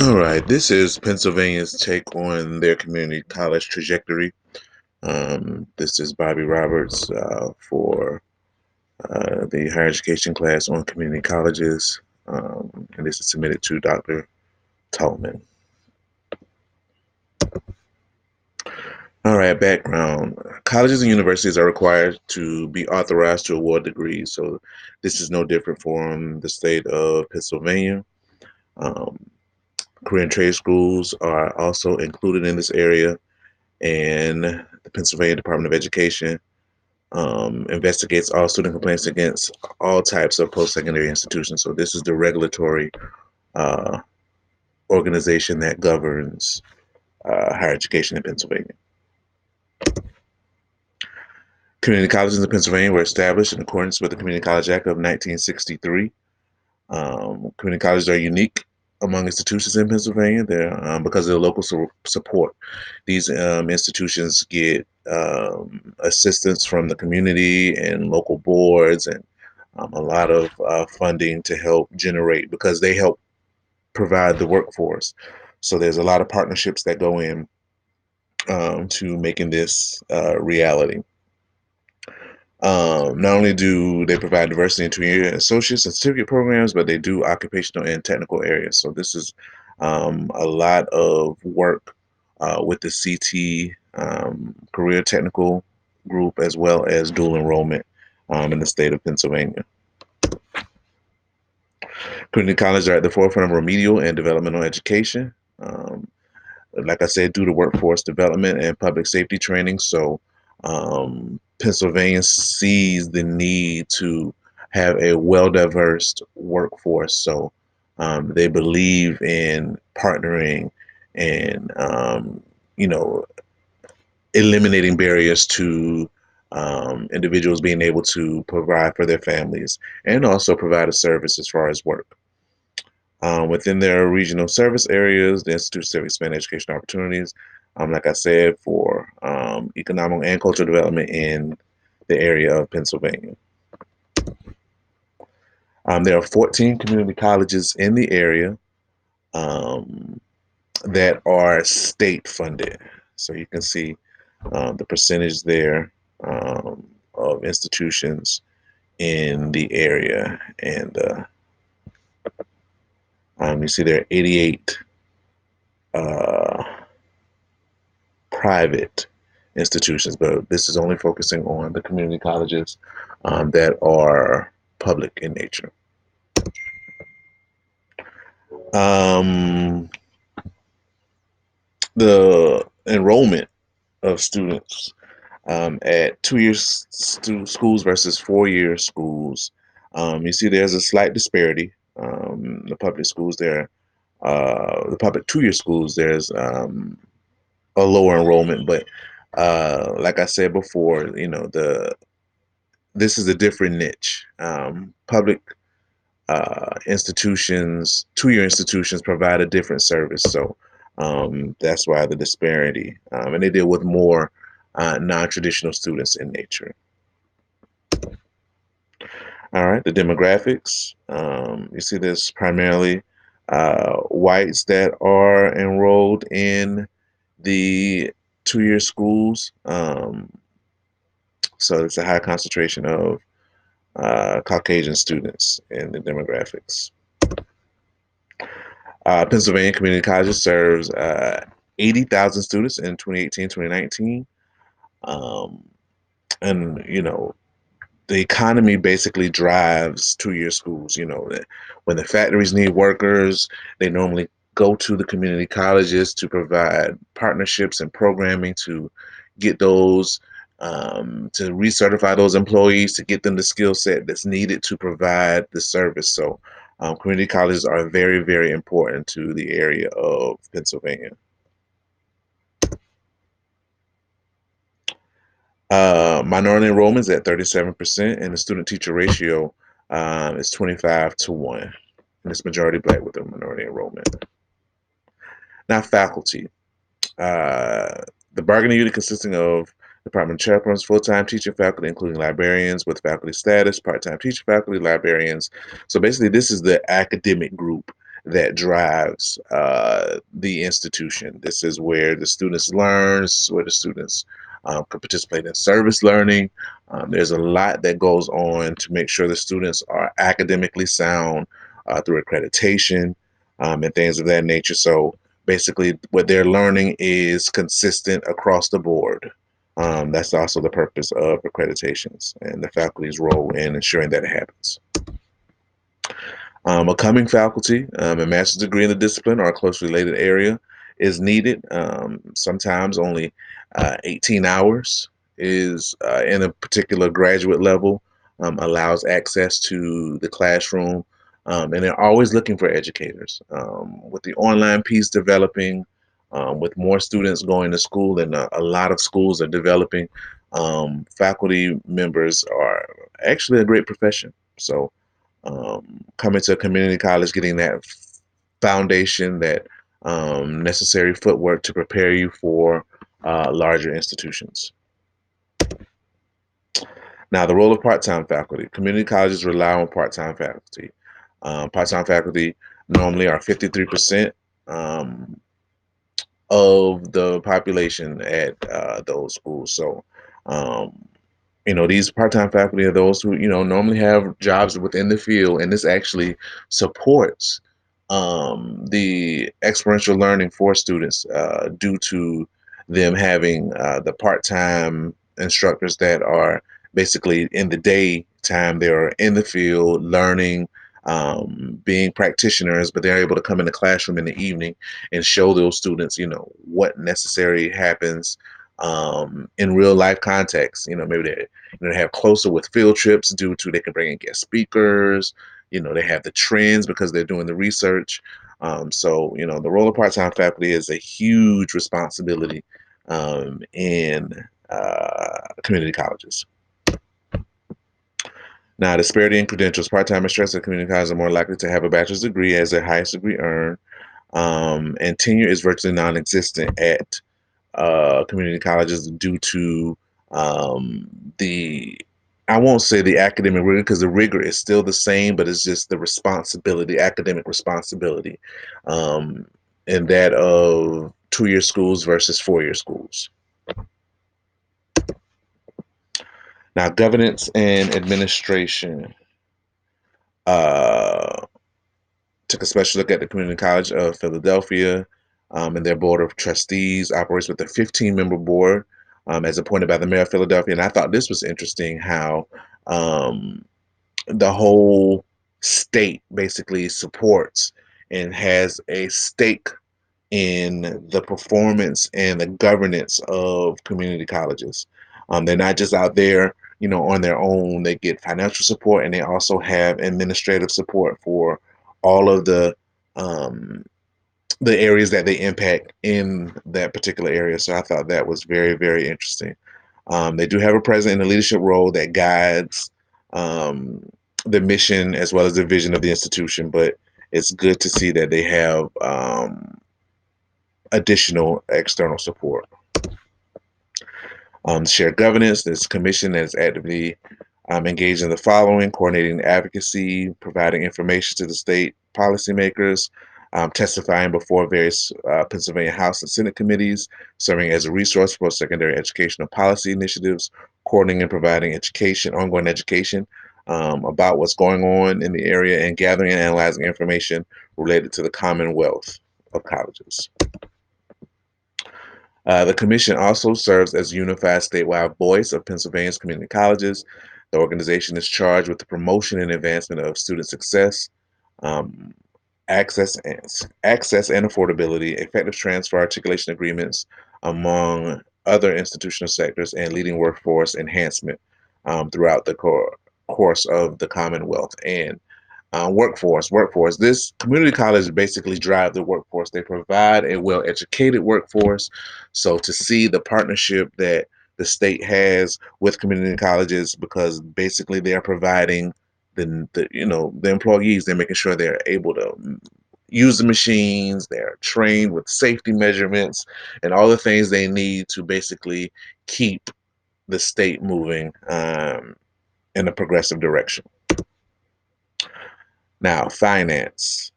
All right, this is Pennsylvania's take on their community college trajectory. This is Bobby Roberts for the higher education class on community colleges, and this is submitted to Dr. Tallman. All right, background. Colleges and universities are required to be authorized to award degrees, so this is no different from the state of Pennsylvania. Um, Career and trade schools are also included in this area, and the Pennsylvania Department of Education investigates all student complaints against all types of post-secondary institutions. So this is the regulatory uh, organization that governs higher education in Pennsylvania. Community colleges in Pennsylvania were established in accordance with the Community College Act of 1963. Community colleges are unique among institutions in Pennsylvania. They're because of the local support. These institutions get assistance from the community and local boards and a lot of funding to help generate because they help provide the workforce. So there's a lot of partnerships that go in to making this reality. Not only do they provide diversity in two-year associates and certificate programs, but they do occupational and technical areas. So this is a lot of work with the CT career technical group as well as dual enrollment in the state of Pennsylvania. Community colleges are at the forefront of remedial and developmental education. Um, like I said, due to workforce development and public safety training. So Pennsylvania sees the need to have a well-diverse workforce. So they believe in partnering and, you know, eliminating barriers to individuals being able to provide for their families and also provide a service as far as work. Within their regional service areas, the institutes have expanded education opportunities, like I said, for economic and cultural development in the area of Pennsylvania. There are 14 community colleges in the area um, that are state funded. So you can see the percentage there of institutions in the area. And you see there are 88 uh, private institutions, but this is only focusing on the community colleges that are public in nature. Um, the enrollment of students at 2-year schools versus 4-year schools, you see there's a slight disparity. The public schools there, the public 2-year schools, there's a lower enrollment, but like I said before, this is a different niche. Public institutions, 2-year institutions provide a different service, so that's why the disparity. And they deal with more non-traditional students in nature. All right, the demographics. You see this primarily whites that are enrolled in the 2-year schools. So it's a high concentration of Caucasian students in the demographics. Pennsylvania Community Colleges serves 80,000 students in 2018-2019. Um, and, the economy basically drives 2-year schools. When the factories need workers, they normally go to the community colleges to provide partnerships and programming to get those, to recertify those employees, to get them the skill set that's needed to provide the service. So community colleges are very, very important to the area of Pennsylvania. Minority enrollment is at 37%, and the student-teacher ratio is 25-1, and it's majority Black with a minority enrollment. Now, faculty. The bargaining unit consisting of department chaplains, full-time teaching faculty, including librarians with faculty status, part-time teaching faculty, librarians. So basically, this is the academic group that drives the institution. This is where the students learn, where the students can participate in service learning. There's a lot that goes on to make sure the students are academically sound through accreditation and things of that nature. So basically, what they're learning is consistent across the board. That's also the purpose of accreditations and the faculty's role in ensuring that it happens. A coming faculty, a master's degree in the discipline or a close related area is needed. Sometimes only 18 hours is in a particular graduate level, allows access to the classroom, and they're always looking for educators. With the online piece developing, with more students going to school, and a lot of schools are developing, faculty members are actually a great profession. So coming to a community college, getting that foundation, that necessary footwork to prepare you for larger institutions. Now, the role of part-time faculty. Community colleges rely on part-time faculty. Part-time faculty normally are 53% of the population at those schools. So, um, these part-time faculty are those who, normally have jobs within the field, and this actually supports the experiential learning for students due to them having the part-time instructors that are basically in the daytime, they're in the field learning, being practitioners, but they're able to come in the classroom in the evening and show those students, what necessary happens in real life context. Maybe they have closer with field trips due to they can bring in guest speakers. They have the trends because they're doing the research. So the role of part-time faculty is a huge responsibility in community colleges. Now, disparity in credentials. Part-time instructors at community colleges are more likely to have a bachelor's degree as their highest degree earned, and tenure is virtually non-existent at community colleges due to the, I won't say the academic rigor, because the rigor is still the same, but it's just the responsibility, academic responsibility, um, and that of 2-year schools versus 4-year schools. Now, governance and administration. Uh, Took a special look at the Community College of Philadelphia, and their board of trustees operates with a 15-member board as appointed by the mayor of Philadelphia. And I thought this was interesting how um, the whole state basically supports and has a stake in the performance and the governance of community colleges. They're not just out there, on their own. They get financial support, and they also have administrative support for all of um, the areas that they impact in that particular area. So I thought that was very, very interesting. They do have a president in a leadership role that guides um, the mission as well as the vision of the institution. But it's good to see that they have additional external support. Shared governance, this commission that is actively engaged in the following: coordinating advocacy, providing information to the state policymakers, testifying before various Pennsylvania House and Senate committees, serving as a resource for secondary educational policy initiatives, coordinating and providing education, ongoing education about what's going on in the area, and gathering and analyzing information related to the Commonwealth of colleges. The commission also serves as a unified statewide voice of Pennsylvania's community colleges. The organization is charged with the promotion and advancement of student success, um, access and affordability, effective transfer articulation agreements among other institutional sectors, and leading workforce enhancement throughout the course of the Commonwealth. And workforce. This community college basically drive the workforce. They provide a well-educated workforce. So to see the partnership that the state has with community colleges, because basically they're providing the employees, they're making sure they're able to use the machines, they're trained with safety measurements and all the things they need to basically keep the state moving in a progressive direction. Now, finance.